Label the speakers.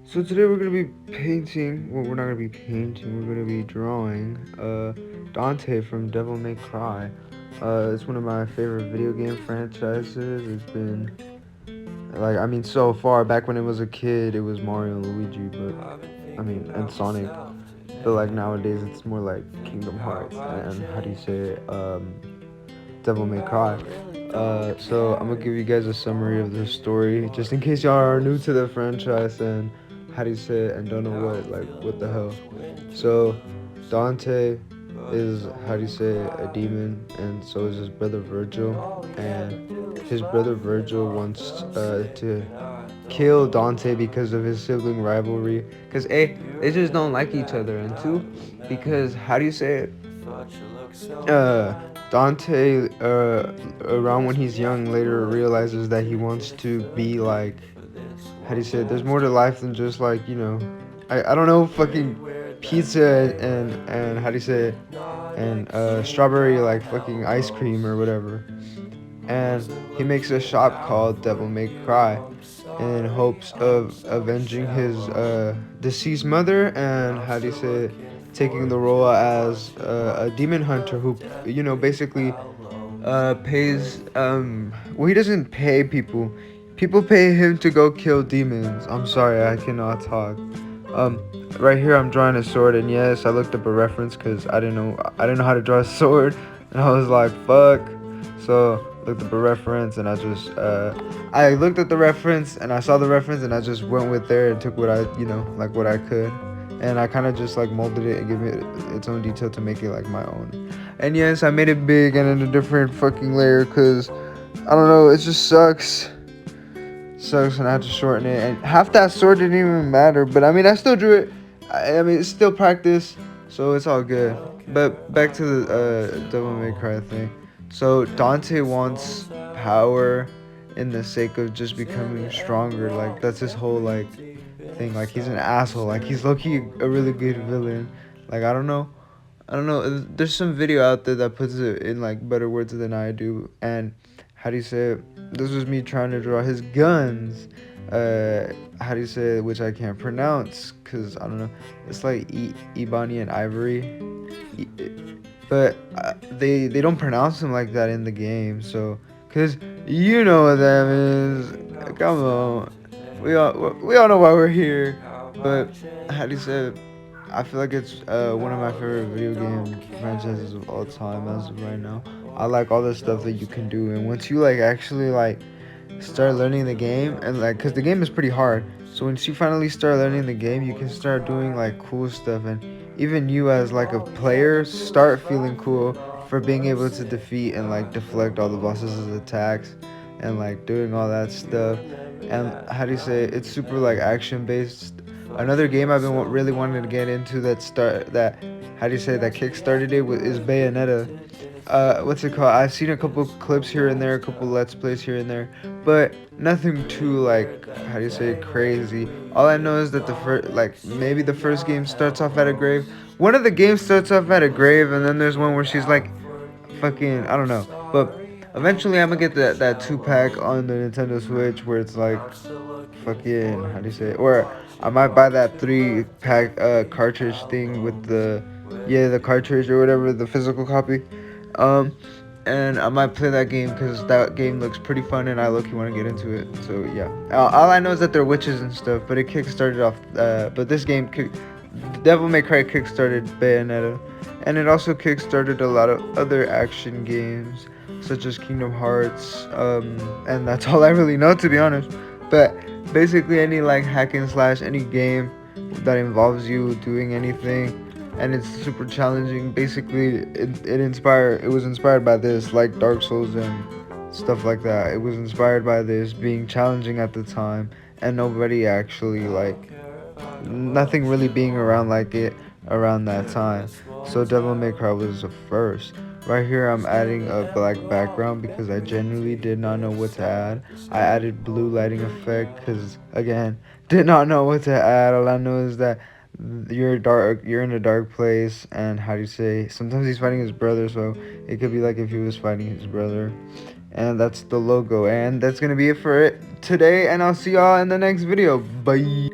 Speaker 1: So today we're gonna be painting. Well, we're not gonna be painting. We're gonna be drawing. Dante from Devil May Cry. It's one of my favorite video game franchises. It's been so far back when it was a kid, it was Mario and Luigi, but and Sonic. But like nowadays, it's more like Kingdom Hearts and how do you say it? Devil May Cry. So I'm gonna give you guys a summary of the story, just in case y'all are new to the franchise and how do you say it and don't know what the hell. So Dante is how do you say it, a demon, and so is his brother Virgil, and his brother Virgil wants to kill Dante because of his sibling rivalry. Cause A, they just don't like each other, and two, because how do you say it? uh Dante, around when he's young, later realizes that he wants to be like, how do you say it? There's more to life than just like, I don't know, fucking pizza and how do you say it? And strawberry like fucking ice cream or whatever. And he makes a shop called Devil May Cry in hopes of avenging his deceased mother, and how do you say it, taking the role as a demon hunter who, basically pays, well, he doesn't pay people. People pay him to go kill demons. I'm sorry, I cannot talk. Um, right here I'm drawing a sword, and yes, I looked up a reference because I didn't know how to draw a sword, and I was like, fuck. So looked up a reference, and I looked at the reference, and I saw the reference, and I just went with there and took what what I could, and I kind of just like molded it and give it its own detail to make it like my own. And yes, I made it big and in a different fucking layer because I don't know, it just sucks, and I had to shorten it, and half that sword didn't even matter, but I still drew it. I mean, it's still practice, so it's all good. But back to the Devil May Cry thing. So Dante wants power in the sake of just becoming stronger. Like that's his whole like thing. Like he's an asshole. Like he's low-key a really good villain. Like I don't know. There's some video out there that puts it in like better words than I do. And how do you say it? This was me trying to draw his guns. How do you say it? Which I can't pronounce because I don't know. It's like Ebony and Ivory, E- but they don't pronounce them like that in the game. So, cause you know what that is. Come on, we all know why we're here. But how do you say it? I feel like it's one of my favorite video game franchises of all time as of right now. I like all the stuff that you can do, and once you like actually like start learning the game, and like, cause the game is pretty hard. So once you finally start learning the game, you can start doing like cool stuff, and even you as like a player start feeling cool for being able to defeat and like deflect all the bosses' attacks, and like doing all that stuff. And how do you say it? It's super like action based. Another game I've been really wanting to get into that how do you say that kickstarted it is Bayonetta. What's it called? I've seen a couple clips here and there, a couple let's plays here and there, but nothing too like how do you say it, crazy. All I know is that the first, like maybe the first game starts off at a grave. One of the games starts off at a grave, and then there's one where she's like fucking, I don't know, but eventually I'm gonna get that 2 pack on the Nintendo Switch where it's like fucking, how do you say it? Or I might buy that 3 pack cartridge thing with the cartridge or whatever, the physical copy. Um, and I might play that game because that game looks pretty fun, and I low-key want to get into it. So yeah, all I know is that they're witches and stuff, but it kickstarted off. But this game, Devil May Cry, kickstarted Bayonetta, and it also kickstarted a lot of other action games such as Kingdom Hearts. And that's all I really know, to be honest. But basically, any like hack and slash, any game that involves you doing anything, and it's super challenging. Basically, it was inspired by this, like Dark Souls and stuff like that. It was inspired by this being challenging at the time, and nobody actually like nothing really being around like it around that time. So Devil May Cry was the first. Right here I'm adding a black background because I genuinely did not know what to add. I added blue lighting effect because again, did not know what to add. All I know is that you're in a dark place, and how do you say, sometimes he's fighting his brother, so it could be like if he was fighting his brother. And that's the logo, and that's gonna be it for it today, and I'll see y'all in the next video. Bye.